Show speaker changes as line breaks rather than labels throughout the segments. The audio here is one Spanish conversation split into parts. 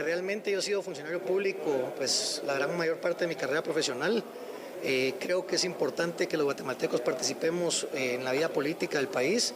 Realmente yo he sido funcionario público pues la gran mayor parte de mi carrera profesional. Creo que es importante que los guatemaltecos participemos en la vida política del país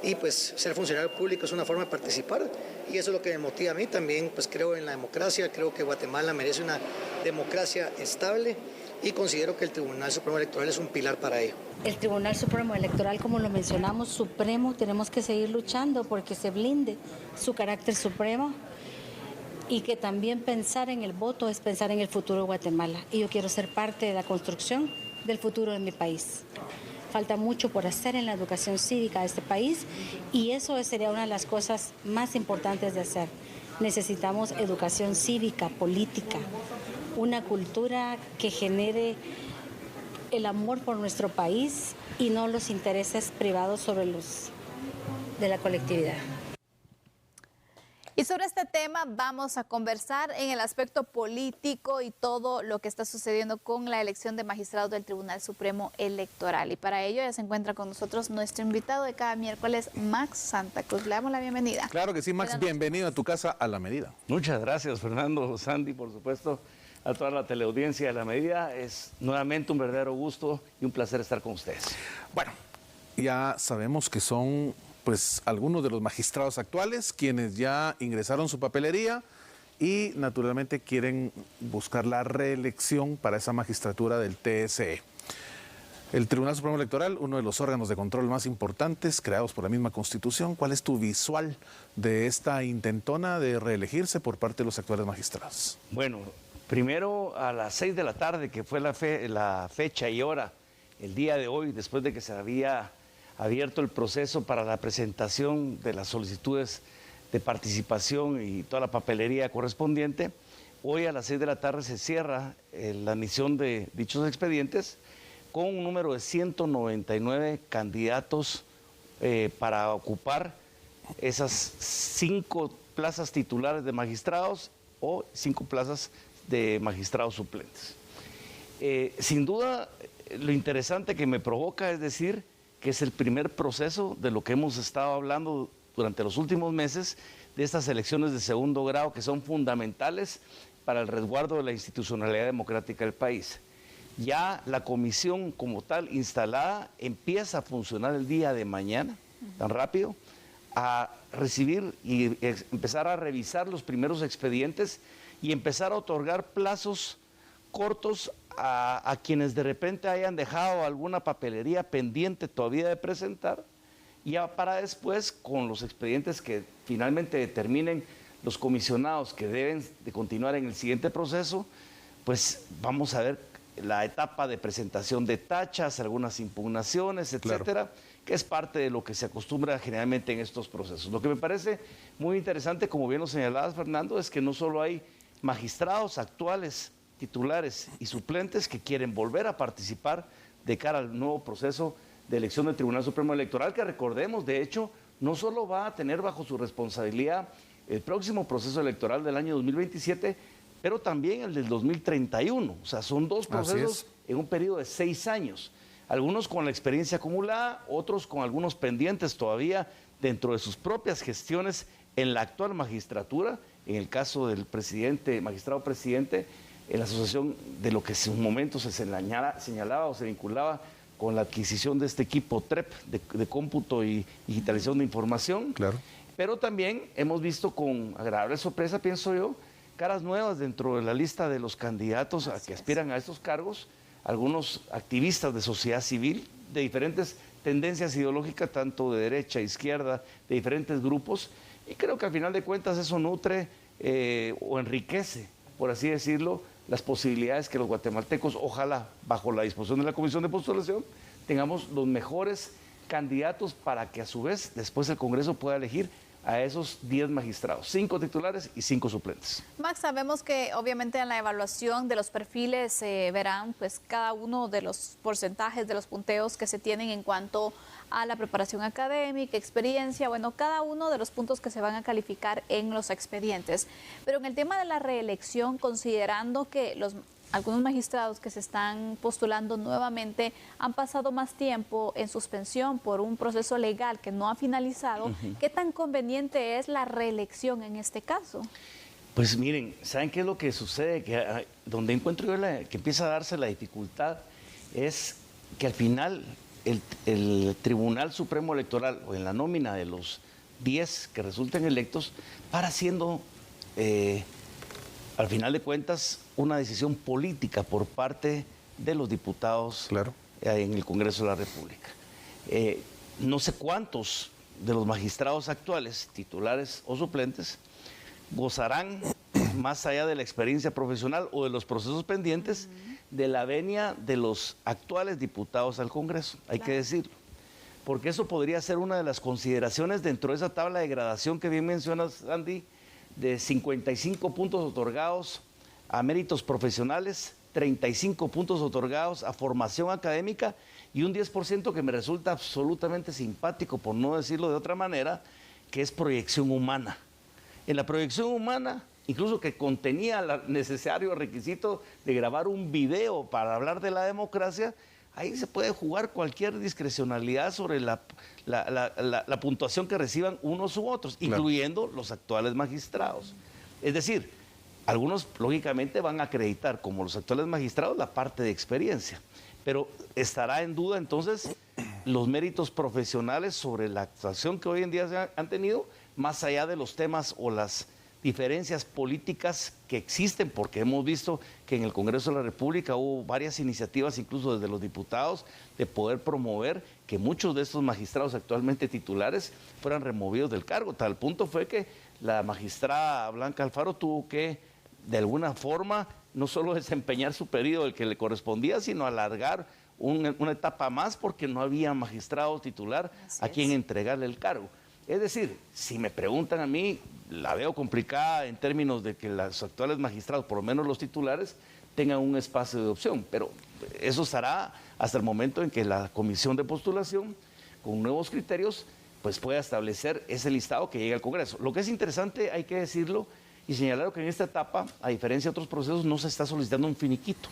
y pues ser funcionario público es una forma de participar y eso es lo que me motiva a mí también, pues creo en la democracia, creo que Guatemala merece una democracia estable y considero que el Tribunal Supremo Electoral es un pilar para ello.
El Tribunal Supremo Electoral, como lo mencionamos, supremo, tenemos que seguir luchando porque se blinde su carácter supremo y que también pensar en el voto es pensar en el futuro de Guatemala. Y yo quiero ser parte de la construcción del futuro de mi país. Falta mucho por hacer en la educación cívica de este país y eso sería una de las cosas más importantes de hacer. Necesitamos educación cívica, política, una cultura que genere el amor por nuestro país y no los intereses privados sobre los de la colectividad.
Y sobre este tema vamos a conversar en el aspecto político y todo lo que está sucediendo con la elección de magistrados del Tribunal Supremo Electoral. Y para ello ya se encuentra con nosotros nuestro invitado de cada miércoles, Max Santa Cruz. Le damos la bienvenida.
Claro que sí, Max, bienvenido a tu casa a La Medida.
Muchas gracias, Fernando, Sandy, por supuesto, a toda la teleaudiencia de La Medida. Es nuevamente un verdadero gusto y un placer estar con ustedes.
Bueno, ya sabemos que son pues algunos de los magistrados actuales quienes ya ingresaron su papelería y naturalmente quieren buscar la reelección para esa magistratura del TSE. El Tribunal Supremo Electoral, uno de los órganos de control más importantes creados por la misma Constitución. ¿Cuál es tu visual de esta intentona de reelegirse por parte de los actuales magistrados?
Bueno, primero a las 6 de la tarde, que fue la fecha y hora, el día de hoy, después de que se había abierto el proceso para la presentación de las solicitudes de participación y toda la papelería correspondiente, hoy a las 6 de la tarde se cierra la admisión de dichos expedientes con un número de 199 candidatos para ocupar esas 5 plazas titulares de magistrados o 5 plazas de magistrados suplentes. Sin duda, lo interesante que me provoca es decir que es el primer proceso de lo que hemos estado hablando durante los últimos meses, de estas elecciones de segundo grado que son fundamentales para el resguardo de la institucionalidad democrática del país. Ya la comisión como tal instalada empieza a funcionar el día de mañana, tan rápido, a recibir y empezar a revisar los primeros expedientes y empezar a otorgar plazos cortos a quienes de repente hayan dejado alguna papelería pendiente todavía de presentar, ya para después, con los expedientes que finalmente determinen los comisionados que deben de continuar en el siguiente proceso, pues vamos a ver la etapa de presentación de tachas, algunas impugnaciones, etcétera, que es parte de lo que se acostumbra generalmente en estos procesos. Lo que me parece muy interesante, como bien lo señalabas, Fernando, es que no solo hay magistrados actuales, titulares y suplentes que quieren volver a participar de cara al nuevo proceso de elección del Tribunal Supremo Electoral, que recordemos, de hecho, no solo va a tener bajo su responsabilidad el próximo proceso electoral del año 2027, pero también el del 2031. O sea, son 2 procesos en un periodo de 6 años. Algunos con la experiencia acumulada, otros con algunos pendientes todavía dentro de sus propias gestiones en la actual magistratura, en el caso del magistrado presidente, en la asociación de lo que en un momento se señalaba o se vinculaba con la adquisición de este equipo TREP de cómputo y digitalización de información.
Claro.
Pero también hemos visto con agradable sorpresa, pienso yo, caras nuevas dentro de la lista de los candidatos a que aspiran a estos cargos, algunos activistas de sociedad civil, de diferentes tendencias ideológicas, tanto de derecha, izquierda, de diferentes grupos, y creo que al final de cuentas eso nutre o enriquece, por así decirlo, las posibilidades que los guatemaltecos, ojalá bajo la disposición de la Comisión de Postulación, tengamos los mejores candidatos para que a su vez después el Congreso pueda elegir a esos 10 magistrados, 5 titulares y 5 suplentes.
Max, sabemos que obviamente en la evaluación de los perfiles se verán pues cada uno de los porcentajes de los punteos que se tienen en cuanto a la preparación académica, experiencia, bueno, cada uno de los puntos que se van a calificar en los expedientes. Pero en el tema de la reelección, considerando que algunos magistrados que se están postulando nuevamente han pasado más tiempo en suspensión por un proceso legal que no ha finalizado, ¿qué tan conveniente es la reelección en este caso?
Pues miren, ¿saben qué es lo que sucede? Que donde encuentro yo que empieza a darse la dificultad es que al final el Tribunal Supremo Electoral, o en la nómina de los 10 que resulten electos, para siendo, al final de cuentas, una decisión política por parte de los diputados en el Congreso de la República. No sé cuántos de los magistrados actuales, titulares o suplentes, gozarán, más allá de la experiencia profesional o de los procesos pendientes, de la venia de los actuales diputados al Congreso, hay que decirlo. Porque eso podría ser una de las consideraciones dentro de esa tabla de gradación que bien mencionas, Andy, de 55 puntos otorgados a méritos profesionales, 35 puntos otorgados a formación académica y un 10% que me resulta absolutamente simpático, por no decirlo de otra manera, que es proyección humana. En la proyección humana, incluso que contenía el necesario requisito de grabar un video para hablar de la democracia, ahí se puede jugar cualquier discrecionalidad sobre la puntuación que reciban unos u otros, incluyendo los actuales magistrados. Es decir, algunos lógicamente van a acreditar como los actuales magistrados la parte de experiencia, pero estará en duda entonces los méritos profesionales sobre la actuación que hoy en día se han tenido, más allá de los temas o las diferencias políticas que existen, porque hemos visto que en el Congreso de la República hubo varias iniciativas, incluso desde los diputados, de poder promover que muchos de estos magistrados actualmente titulares fueran removidos del cargo. Tal punto fue que la magistrada Blanca Alfaro tuvo que, de alguna forma, no solo desempeñar su periodo, el que le correspondía, sino alargar una etapa más porque no había magistrado titular a quien entregarle el cargo. Es decir, si me preguntan a mí, la veo complicada en términos de que los actuales magistrados, por lo menos los titulares, tengan un espacio de opción, pero eso estará hasta el momento en que la comisión de postulación, con nuevos criterios, pues pueda establecer ese listado que llegue al Congreso. Lo que es interesante, hay que decirlo y señalar que en esta etapa, a diferencia de otros procesos, no se está solicitando un finiquito.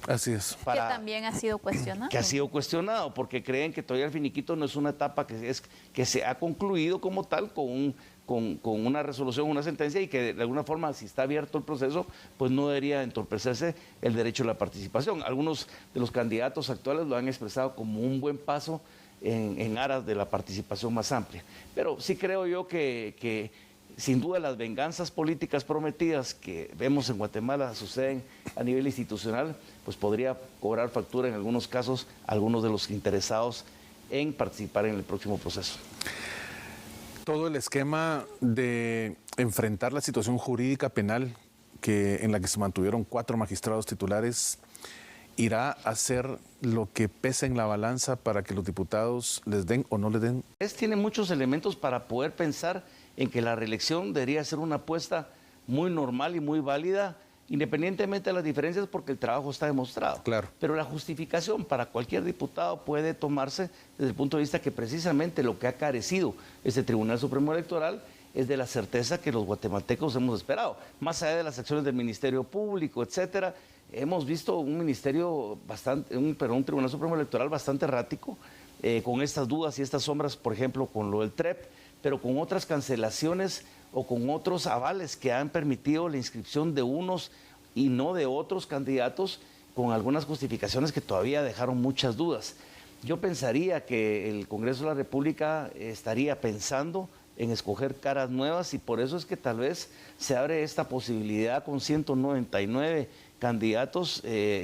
Así es.
Que también ha sido cuestionado.
Que ha sido cuestionado, porque creen que todavía el finiquito no es una etapa que se ha concluido como tal con una resolución, una sentencia, y que de alguna forma, si está abierto el proceso, pues no debería entorpecerse el derecho a la participación. Algunos de los candidatos actuales lo han expresado como un buen paso en aras de la participación más amplia. Pero sí creo yo que sin duda las venganzas políticas prometidas que vemos en Guatemala suceden a nivel institucional, pues podría cobrar factura en algunos casos a algunos de los interesados en participar en el próximo proceso.
Todo el esquema de enfrentar la situación jurídica penal en la que se mantuvieron 4 magistrados titulares irá a ser lo que pesa en la balanza para que los diputados les den o no les den.
Tiene muchos elementos para poder pensar en que la reelección debería ser una apuesta muy normal y muy válida, independientemente de las diferencias, porque el trabajo está demostrado.
Claro.
Pero la justificación para cualquier diputado puede tomarse desde el punto de vista que precisamente lo que ha carecido este Tribunal Supremo Electoral es de la certeza que los guatemaltecos hemos esperado. Más allá de las acciones del Ministerio Público, etcétera, hemos visto un un Tribunal Supremo Electoral bastante errático, con estas dudas y estas sombras, por ejemplo, con lo del TREP, pero con otras cancelaciones o con otros avales que han permitido la inscripción de unos y no de otros candidatos, con algunas justificaciones que todavía dejaron muchas dudas. Yo pensaría que el Congreso de la República estaría pensando en escoger caras nuevas, y por eso es que tal vez se abre esta posibilidad con 199 candidatos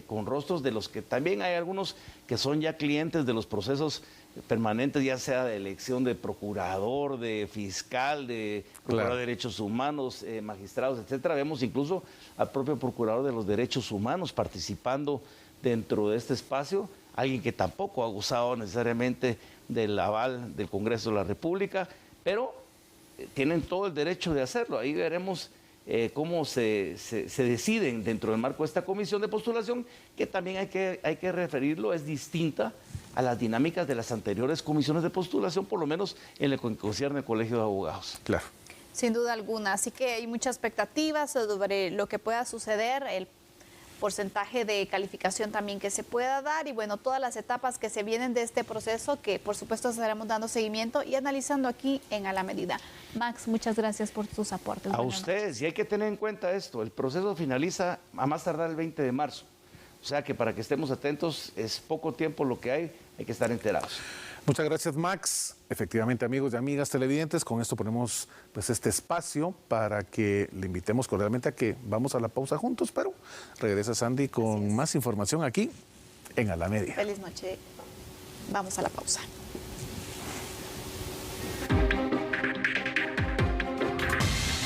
con rostros de los que también hay algunos que son ya clientes de los procesos permanentes, ya sea de elección de procurador, de fiscal, de procurador de derechos humanos, magistrados, etcétera. Vemos incluso al propio procurador de los derechos humanos participando dentro de este espacio, alguien que tampoco ha gozado necesariamente del aval del Congreso de la República, pero tienen todo el derecho de hacerlo. Ahí veremos cómo se deciden dentro del marco de esta comisión de postulación, que también hay que referirlo, es distinta a las dinámicas de las anteriores comisiones de postulación, por lo menos en lo que concierne al Colegio de Abogados.
Claro.
Sin duda alguna, así que hay muchas expectativas sobre lo que pueda suceder porcentaje de calificación también que se pueda dar y bueno, todas las etapas que se vienen de este proceso que por supuesto estaremos dando seguimiento y analizando aquí en A la Medida. Max, muchas gracias por tus aportes.
A ustedes, y hay que tener en cuenta esto, el proceso finaliza a más tardar el 20 de marzo, o sea que para que estemos atentos es poco tiempo lo que hay que estar enterados.
Muchas gracias, Max. Efectivamente, amigos y amigas televidentes, con esto ponemos pues este espacio para que le invitemos cordialmente a que vamos a la pausa juntos, pero regresa Sandy con más información aquí en A la Media.
Feliz noche. Vamos a la pausa.